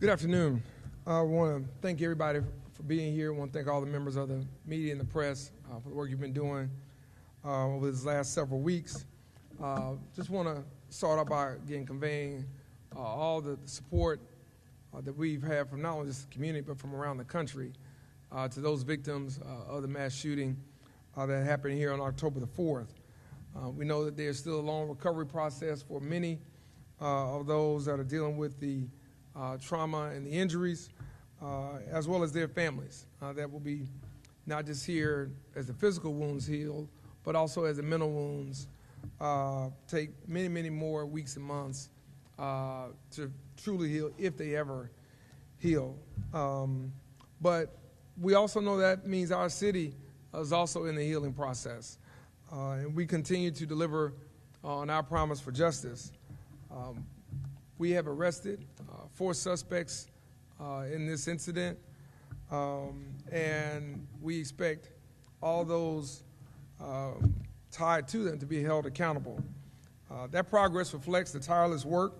Good afternoon. I want to thank everybody for being here. I want to thank all the members of the media and the press for the work you've been doing over these last several weeks. Just want to start off by, again, conveying all the support that we've had from not only this community but from around the country to those victims of the mass shooting that happened here on October the 4th. We know that there's still a long recovery process for many of those that are dealing with the trauma and the injuries, as well as their families that will be not just here as the physical wounds heal, but also as the mental wounds take many, many more weeks and months to truly heal, if they ever heal. But we also know that means our city is also in the healing process. And we continue to deliver on our promise for justice. We have arrested 4 suspects in this incident, and we expect all those tied to them to be held accountable. That progress reflects the tireless work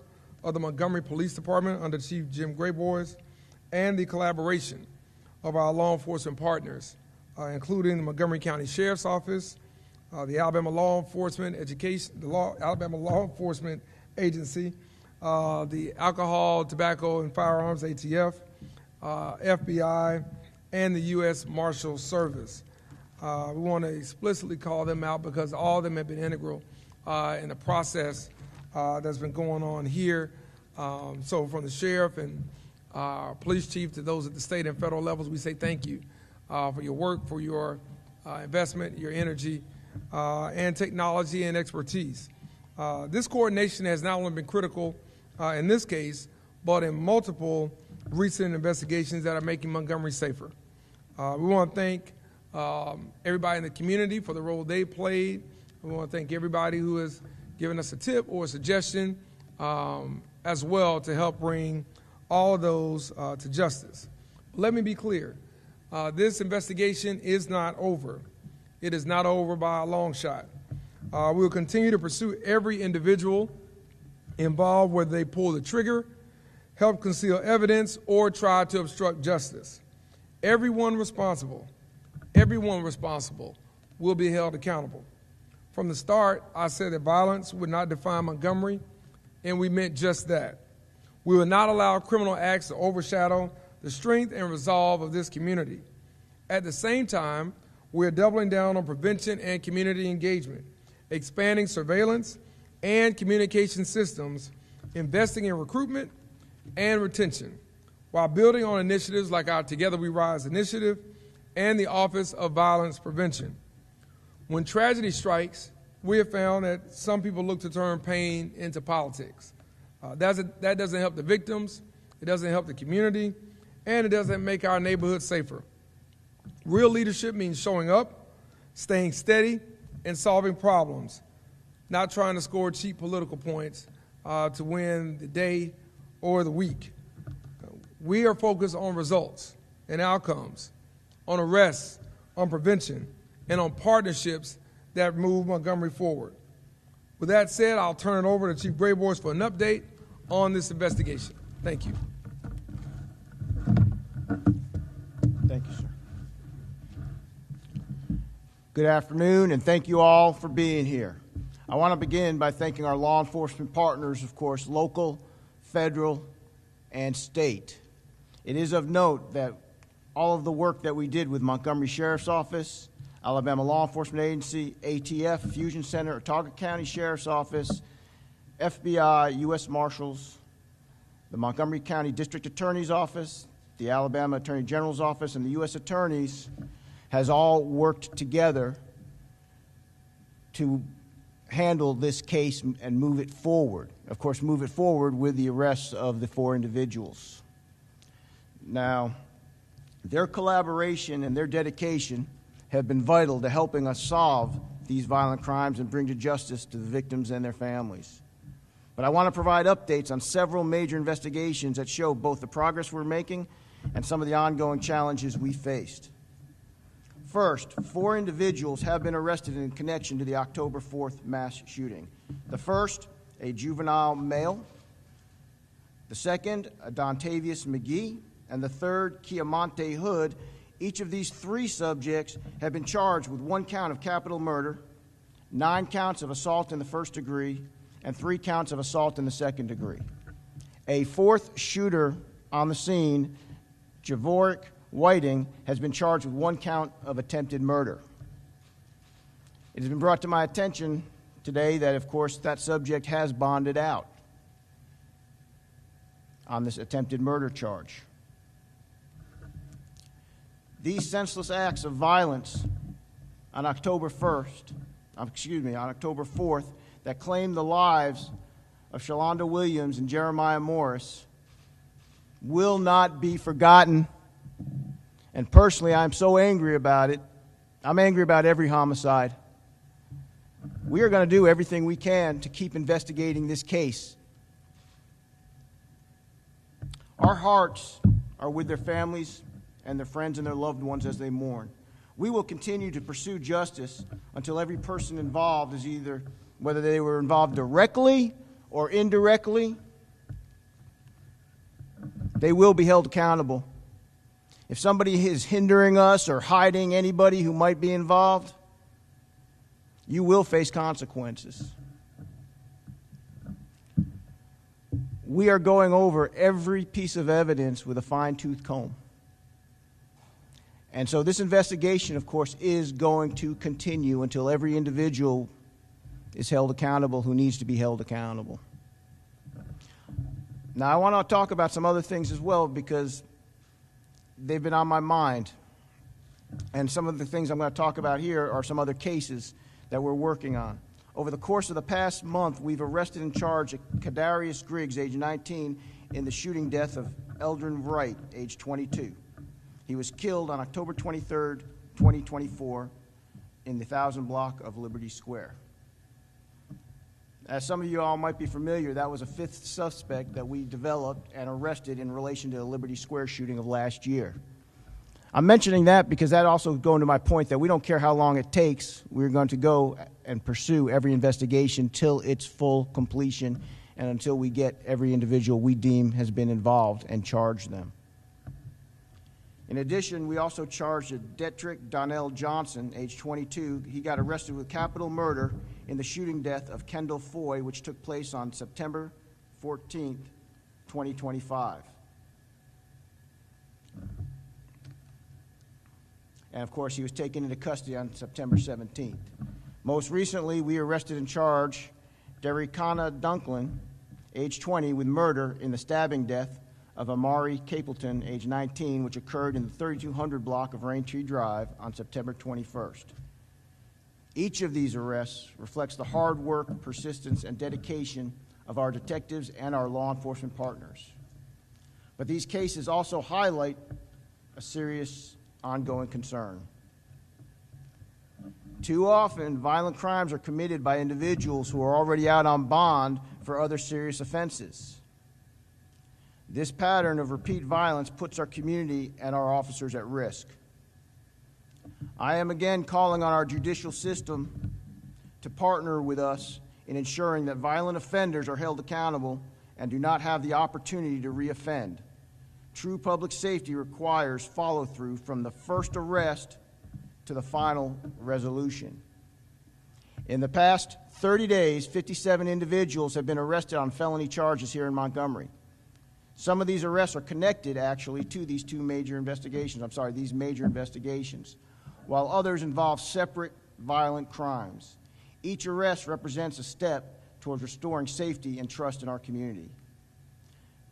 of the Montgomery Police Department under Chief Jim Grayboys and the collaboration of our law enforcement partners, including the Montgomery County Sheriff's Office, the Alabama Law Enforcement Alabama Law Enforcement Agency, the Alcohol, Tobacco, and Firearms, ATF, FBI, and the U.S. Marshal Service. We want to explicitly call them out because all of them have been integral in the process that's been going on here. So from the sheriff and police chief to those at the state and federal levels, we say thank you for your work, for your investment, your energy, and technology and expertise. This coordination has not only been critical in this case, but in multiple recent investigations that are making Montgomery safer. We want to thank everybody in the community for the role they played. We want to thank everybody who has given us a tip or a suggestion as well to help bring all of those to justice. Let me be clear. This investigation is not over. It is not over by a long shot. We will continue to pursue every individual involved, whether they pull the trigger, help conceal evidence, or try to obstruct justice. Everyone responsible will be held accountable. From the start, I said that violence would not define Montgomery, and we meant just that. We will not allow criminal acts to overshadow the strength and resolve of this community. At the same time, we're doubling down on prevention and community engagement, expanding surveillance and communication systems, investing in recruitment and retention, while building on initiatives like our Together We Rise initiative and the Office of Violence Prevention. When tragedy strikes, we have found that some people look to turn pain into politics. That doesn't help the victims, it doesn't help the community, and it doesn't make our neighborhood safer. Real leadership means showing up, staying steady, and solving problems, not trying to score cheap political points to win the day or the week. We are focused on results and outcomes, on arrests, on prevention, and on partnerships that move Montgomery forward. With that said, I'll turn it over to Chief Grayboys for an update on this investigation. Thank you. Thank you, sir. Good afternoon, and thank you all for being here. I want to begin by thanking our law enforcement partners, of course, local, federal, and state. It is of note that all of the work that we did with Montgomery Sheriff's Office, Alabama Law Enforcement Agency, ATF, Fusion Center, Otago County Sheriff's Office, FBI, U.S. Marshals, the Montgomery County District Attorney's Office, the Alabama Attorney General's Office, and the U.S. Attorneys has all worked together to handle this case and move it forward. Of course, move it forward with the arrests of the 4 individuals. Now, their collaboration and their dedication have been vital to helping us solve these violent crimes and bring to justice to the victims and their families. But I want to provide updates on several major investigations that show both the progress we're making and some of the ongoing challenges we faced. First, 4 individuals have been arrested in connection to the October 4th mass shooting. The first, a juvenile male, The second, Dontavius McGee, and the third, Kiamonte Hood. Each of these three subjects have been charged with 1 count of capital murder, 9 counts of assault in the first degree, and 3 counts of assault in the second degree. A fourth shooter on the scene, Javoric Whiting, has been charged with 1 count of attempted murder. It has been brought to my attention today that, of course, that subject has bonded out on this attempted murder charge. These senseless acts of violence on October 4th, that claimed the lives of Shalonda Williams and Jeremiah Morris will not be forgotten. And personally, I'm so angry about it. I'm angry about every homicide. We are going to do everything we can to keep investigating this case. Our hearts are with their families and their friends and their loved ones as they mourn. We will continue to pursue justice until every person involved is either, whether they were involved directly or indirectly, they will be held accountable. If somebody is hindering us or hiding anybody who might be involved, you will face consequences. We are going over every piece of evidence with a fine-tooth comb. And so this investigation, of course, is going to continue until every individual is held accountable who needs to be held accountable. Now, I want to talk about some other things as well because they've been on my mind. And some of the things I'm going to talk about here are some other cases that we're working on. Over the course of the past month, we've arrested and charged Kadarius Griggs, age 19, in the shooting death of Eldrin Wright, age 22. He was killed on October 23rd, 2024, in the 1000 block of Liberty Square. As some of you all might be familiar, that was a 5th suspect that we developed and arrested in relation to the Liberty Square shooting of last year. I'm mentioning that because that also goes to my point that we don't care how long it takes. We're going to go and pursue every investigation till its full completion and until we get every individual we deem has been involved and charge them. In addition, we also charged Detrick Donnell Johnson, age 22. He got arrested with capital murder in the shooting death of Kendall Foy, which took place on September 14th, 2025. And of course, he was taken into custody on September 17th. Most recently, we arrested and charged Derrickana Dunklin, age 20, with murder in the stabbing death of Amari Capleton, age 19, which occurred in the 3200 block of Raintree Drive on September 21st. Each of these arrests reflects the hard work, persistence, and dedication of our detectives and our law enforcement partners. But these cases also highlight a serious ongoing concern. Too often, violent crimes are committed by individuals who are already out on bond for other serious offenses. This pattern of repeat violence puts our community and our officers at risk. I am again calling on our judicial system to partner with us in ensuring that violent offenders are held accountable and do not have the opportunity to reoffend. True public safety requires follow-through from the first arrest to the final resolution. In the past 30 days, 57 individuals have been arrested on felony charges here in Montgomery. Some of these arrests are connected, actually, to these major investigations, while others involve separate violent crimes. Each arrest represents a step towards restoring safety and trust in our community.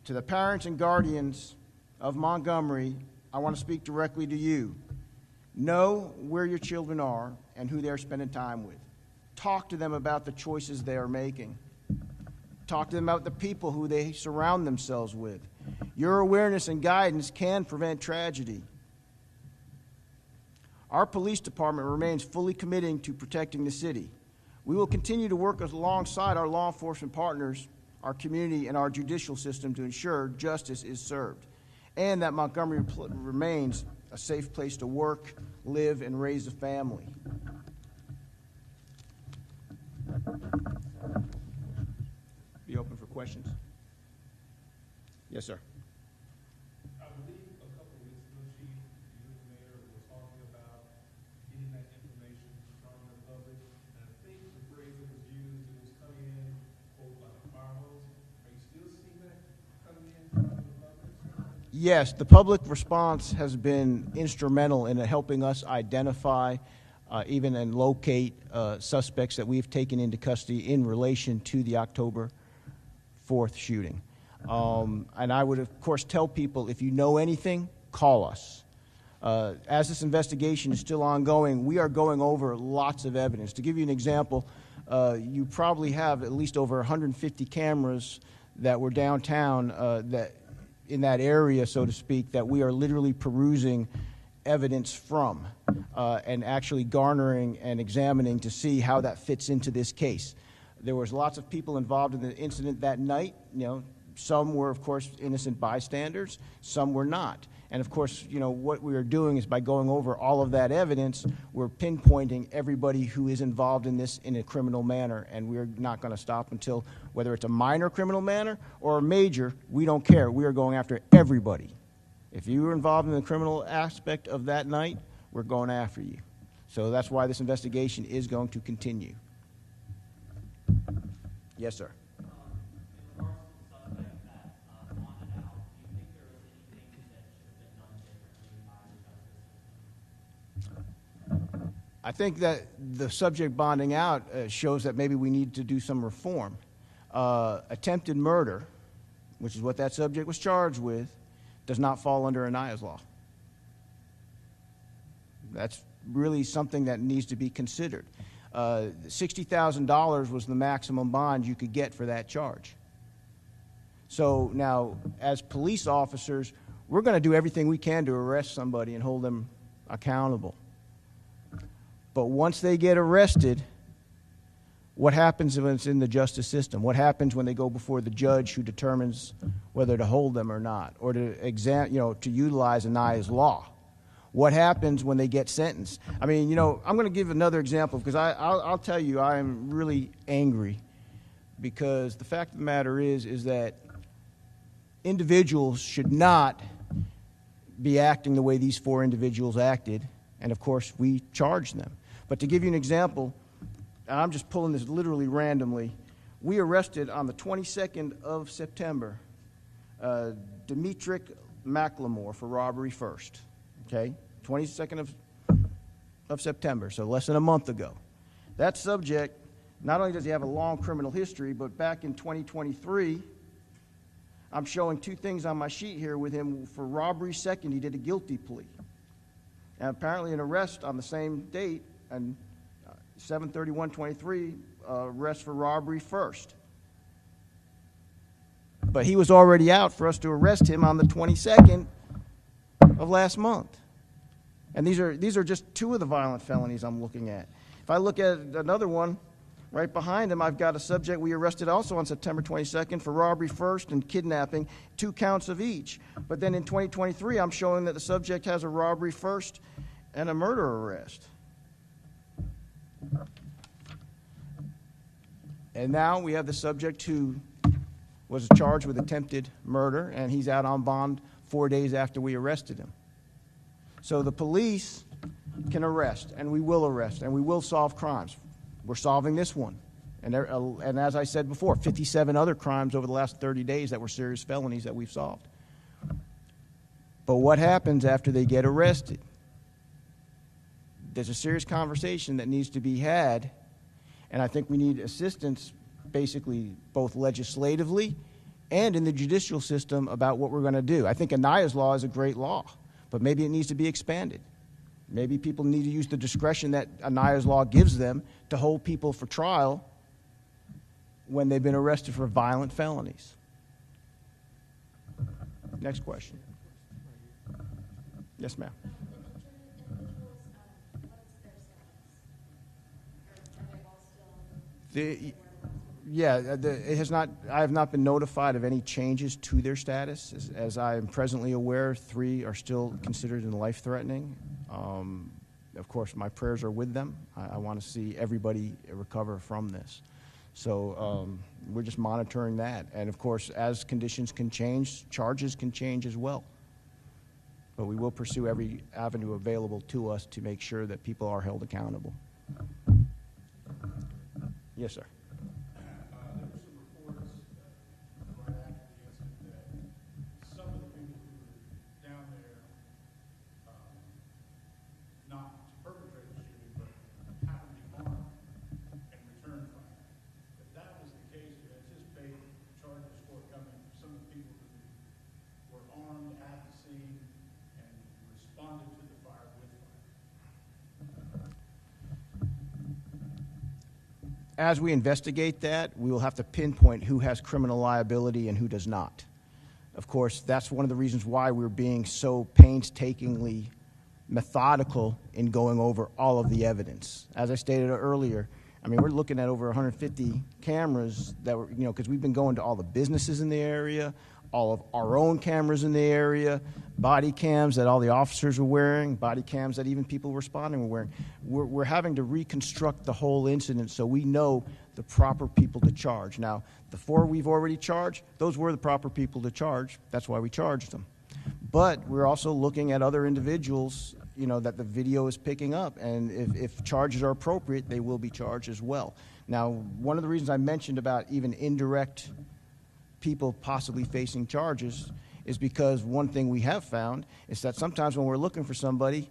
To the parents and guardians of Montgomery, I want to speak directly to you. Know where your children are and who they're spending time with. Talk to them about the choices they are making. Talk to them about the people who they surround themselves with. Your awareness and guidance can prevent tragedy. Our police department remains fully committed to protecting the city. We will continue to work alongside our law enforcement partners, our community, and our judicial system to ensure justice is served and that Montgomery remains a safe place to work, live, and raise a family. Be open for questions. Yes, sir. I believe a couple of weeks ago, Chief, you and the mayor were talking about getting that information from the public. And I think the phrase that was used, it was coming in, quote, like a fire hose. Are you still seeing that coming in from the public? Yes, the public response has been instrumental in helping us identify, even and locate suspects that we've taken into custody in relation to the October 4th shooting. And I would, of course, tell people, if you know anything, call us. As this investigation is still ongoing, we are going over lots of evidence. To give you an example, you probably have at least over 150 cameras that were downtown that in that area, so to speak, that we are literally perusing evidence from and actually garnering and examining to see how that fits into this case. There was lots of people involved in the incident that night. You know, some were, of course, innocent bystanders. Some were not. And, of course, you know, what we are doing is by going over all of that evidence, we're pinpointing everybody who is involved in this in a criminal manner, and we're not going to stop until, whether it's a minor criminal manner or a major, we don't care. We are going after everybody. If you were involved in the criminal aspect of that night, we're going after you. So that's why this investigation is going to continue. Yes, sir. In regards to the suspect that wanted out, do you think there was anything that should have been done differently by the justice system? I think that the subject bonding out shows that maybe we need to do some reform. Attempted murder, which is what that subject was charged with, does not fall under Anaya's law. That's really something that needs to be considered. $60,000 was the maximum bond you could get for that charge. So now, as police officers, we're going to do everything we can to arrest somebody and hold them accountable. But once they get arrested, what happens when it's in the justice system? What happens when they go before the judge who determines whether to hold them or not, or to utilize Anaya's law? What happens when they get sentenced? I mean, you know, I'm going to give another example because I'll tell you I am really angry because the fact of the matter is that individuals should not be acting the way these four individuals acted, and of course we charged them. But to give you an example, and I'm just pulling this literally randomly, we arrested on the 22nd of September Demetric McLemore for robbery first. Okay, 22nd of September, so less than a month ago. That subject, not only does he have a long criminal history, but back in 2023, I'm showing two things on my sheet here with him. For robbery second, he did a guilty plea. And apparently an arrest on the same date, and 7/31/23, arrest for robbery first. But he was already out for us to arrest him on the 22nd of last month. And these are just two of the violent felonies I'm looking at. If I look at another one, right behind him, I've got a subject we arrested also on September 22nd for robbery first and kidnapping, 2 counts of each. But then in 2023, I'm showing that the subject has a robbery first and a murder arrest. And now we have the subject who was charged with attempted murder, and he's out on bond 4 days after we arrested him. So the police can arrest, and we will arrest, and we will solve crimes. We're solving this one. And as I said before, 57 other crimes over the last 30 days that were serious felonies that we've solved. But what happens after they get arrested? There's a serious conversation that needs to be had, and I think we need assistance basically both legislatively and in the judicial system about what we're going to do. I think Anaya's law is a great law, but maybe it needs to be expanded. Maybe people need to use the discretion that Anaya's law gives them to hold people for trial when they've been arrested for violent felonies. Next question. Yes, ma'am. It has not. I have not been notified of any changes to their status. As I am presently aware, 3 are still considered life-threatening. Of course, my prayers are with them. I want to see everybody recover from this. So we're just monitoring that. And of course, as conditions can change, charges can change as well. But we will pursue every avenue available to us to make sure that people are held accountable. Yes, sir. There were some reports right after the incident that some of the people who were down there, not to perpetrate the shooting, but happened to be armed and returned fire. If that was the case, you anticipate charges forthcoming for some of the people who were armed at the scene and responded to the fire with fire. As we investigate that, we will have to pinpoint who has criminal liability and who does not. Of course, that's one of the reasons why we're being so painstakingly methodical in going over all of the evidence. As I stated earlier, I mean, we're looking at over 150 cameras that were, because we've been going to all the businesses in the area, all of our own cameras in the area, body cams that all the officers were wearing, body cams that even people responding were wearing. We're having to reconstruct the whole incident so we know the proper people to charge. Now, the 4 we've already charged, those were the proper people to charge. That's why we charged them. But we're also looking at other individuals, that the video is picking up. And if charges are appropriate, they will be charged as well. Now, one of the reasons I mentioned about even indirect people possibly facing charges is because one thing we have found is that sometimes when we're looking for somebody,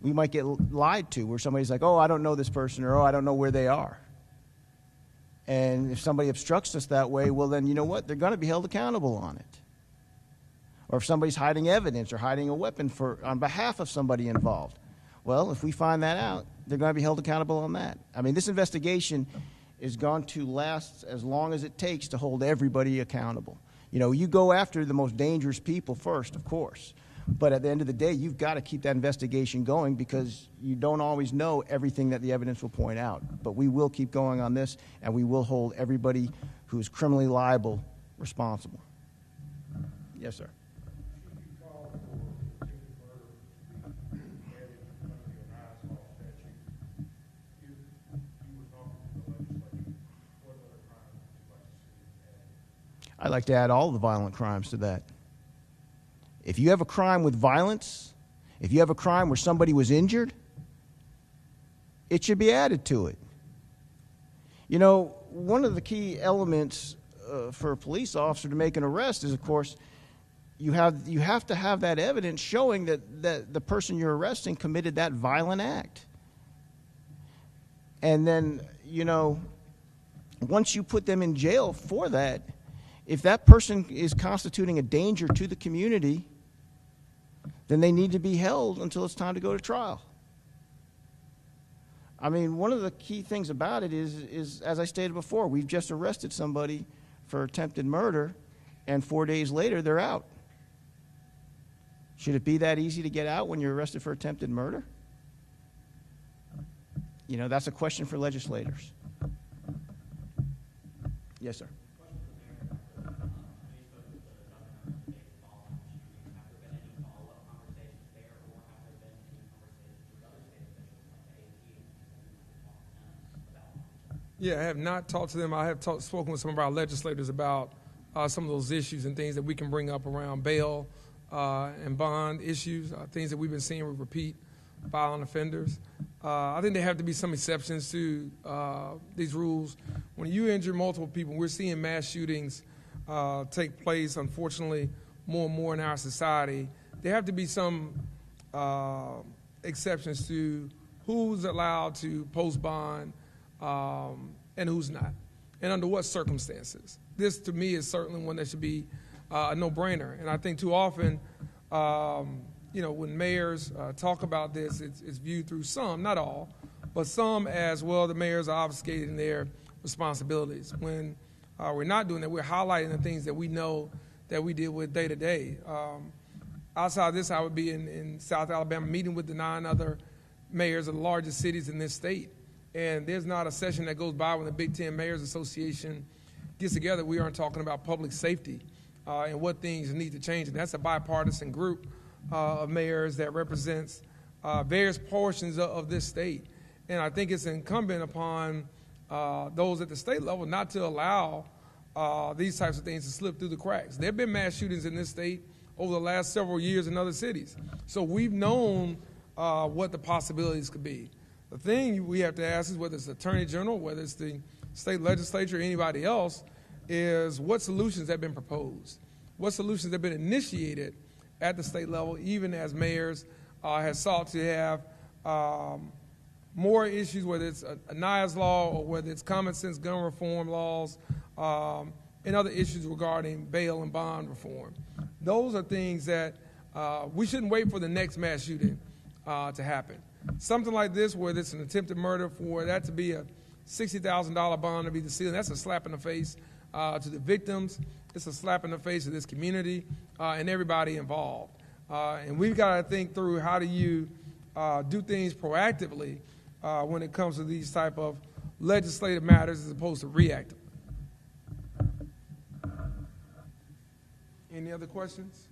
we might get lied to, where somebody's like, oh, I don't know this person, or oh, I don't know where they are. And if somebody obstructs us that way, well, then you know what? They're going to be held accountable on it. Or if somebody's hiding evidence or hiding a weapon on behalf of somebody involved, well, if we find that out, they're going to be held accountable on that. I mean, this investigation is going to last as long as it takes to hold everybody accountable. You go after the most dangerous people first, of course. But at the end of the day, you've got to keep that investigation going because you don't always know everything that the evidence will point out. But we will keep going on this, and we will hold everybody who's criminally liable responsible. Yes, sir. I'd like to add all the violent crimes to that. If you have a crime with violence, if you have a crime where somebody was injured, it should be added to it. One of the key elements for a police officer to make an arrest is, of course, you have to have that evidence showing that the person you're arresting committed that violent act. And then, once you put them in jail for that, if that person is constituting a danger to the community, then they need to be held until it's time to go to trial. I mean, one of the key things about it is, as I stated before, we've just arrested somebody for attempted murder, and 4 days later, they're out. Should it be that easy to get out when you're arrested for attempted murder? That's a question for legislators. Yes, sir. Yeah, I have not talked to them. I have spoken with some of our legislators about some of those issues and things that we can bring up around bail and bond issues, things that we've been seeing with repeat violent offenders. I think there have to be some exceptions to these rules. When you injure multiple people, we're seeing mass shootings take place, unfortunately, more and more in our society. There have to be some exceptions to who's allowed to post bond and who's not, and under what circumstances. This, to me, is certainly one that should be a no-brainer. And I think too often, when mayors talk about this, it's viewed through some, not all, but some as, well, the mayors are obfuscating their responsibilities. When we're not doing that, we're highlighting the things that we know that we deal with day to day. Outside of this, I would be in South Alabama meeting with the 9 other mayors of the largest cities in this state. And there's not a session that goes by when the Big Ten Mayors Association gets together. We aren't talking about public safety and what things need to change. And that's a bipartisan group of mayors that represents various portions of this state. And I think it's incumbent upon those at the state level not to allow these types of things to slip through the cracks. There have been mass shootings in this state over the last several years in other cities. So we've known what the possibilities could be. The thing we have to ask is whether it's the Attorney General, whether it's the state legislature, or anybody else, is what solutions have been proposed? What solutions have been initiated at the state level, even as mayors have sought to have more issues, whether it's a NIAS law or whether it's common sense gun reform laws, and other issues regarding bail and bond reform. Those are things that we shouldn't wait for the next mass shooting to happen. Something like this, where it's an attempted murder, for that to be a $60,000 bond to be the ceiling, that's a slap in the face to the victims. It's a slap in the face to this community and everybody involved. And we've got to think through how do you do things proactively when it comes to these type of legislative matters as opposed to reactive. Any other questions?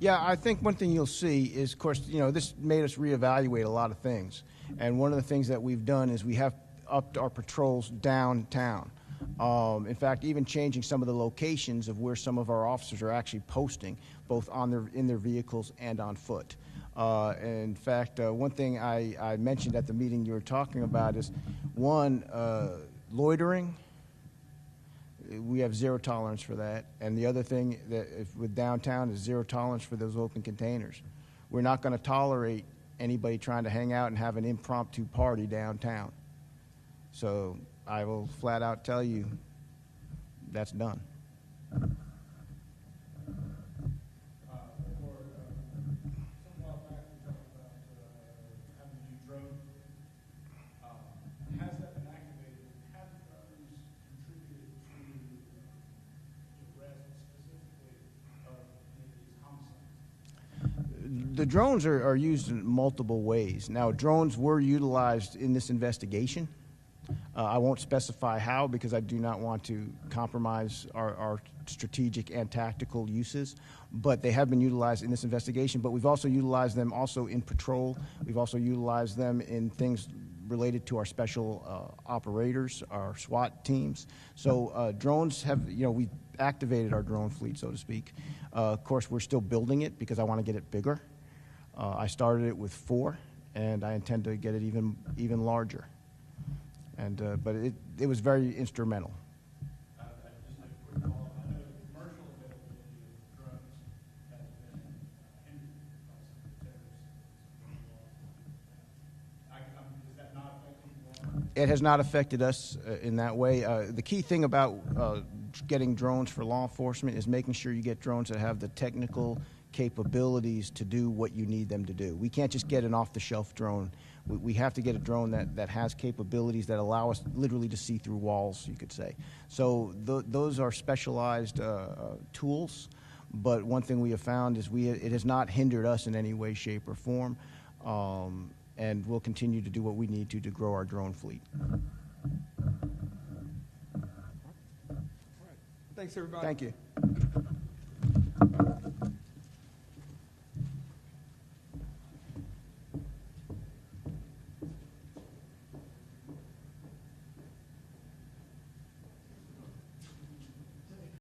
Yeah, I think one thing you'll see is, of course, this made us reevaluate a lot of things. And one of the things that we've done is we have upped our patrols downtown. In fact, even changing some of the locations of where some of our officers are actually posting, both in their vehicles and on foot. In fact, one thing I mentioned at the meeting you were talking about is, one, loitering. We have zero tolerance for that. And the other thing with downtown is zero tolerance for those open containers. We're not going to tolerate anybody trying to hang out and have an impromptu party downtown. So I will flat out tell you that's done. The drones are used in multiple ways. Now, drones were utilized in this investigation. I won't specify how because I do not want to compromise our strategic and tactical uses, but they have been utilized in this investigation. But we've also utilized them also in patrol. We've also utilized them in things related to our special operators, our SWAT teams. So drones have, we activated our drone fleet, so to speak. Of course, we're still building it because I want to get it bigger. I started it with 4, and I intend to get it even larger. And but it was very instrumental. Just a quick follow-up. I know the commercial availability of drones has been hindered by some of the terrorists. Is that not affecting you? It has not affected us in that way. The key thing about getting drones for law enforcement is making sure you get drones that have the technical capabilities to do what you need them to do. We can't just get an off-the-shelf drone. We have to get a drone that has capabilities that allow us literally to see through walls, you could say. So those are specialized tools, but one thing we have found is it has not hindered us in any way, shape, or form, and we'll continue to do what we need to grow our drone fleet. Thanks, everybody. Thank you.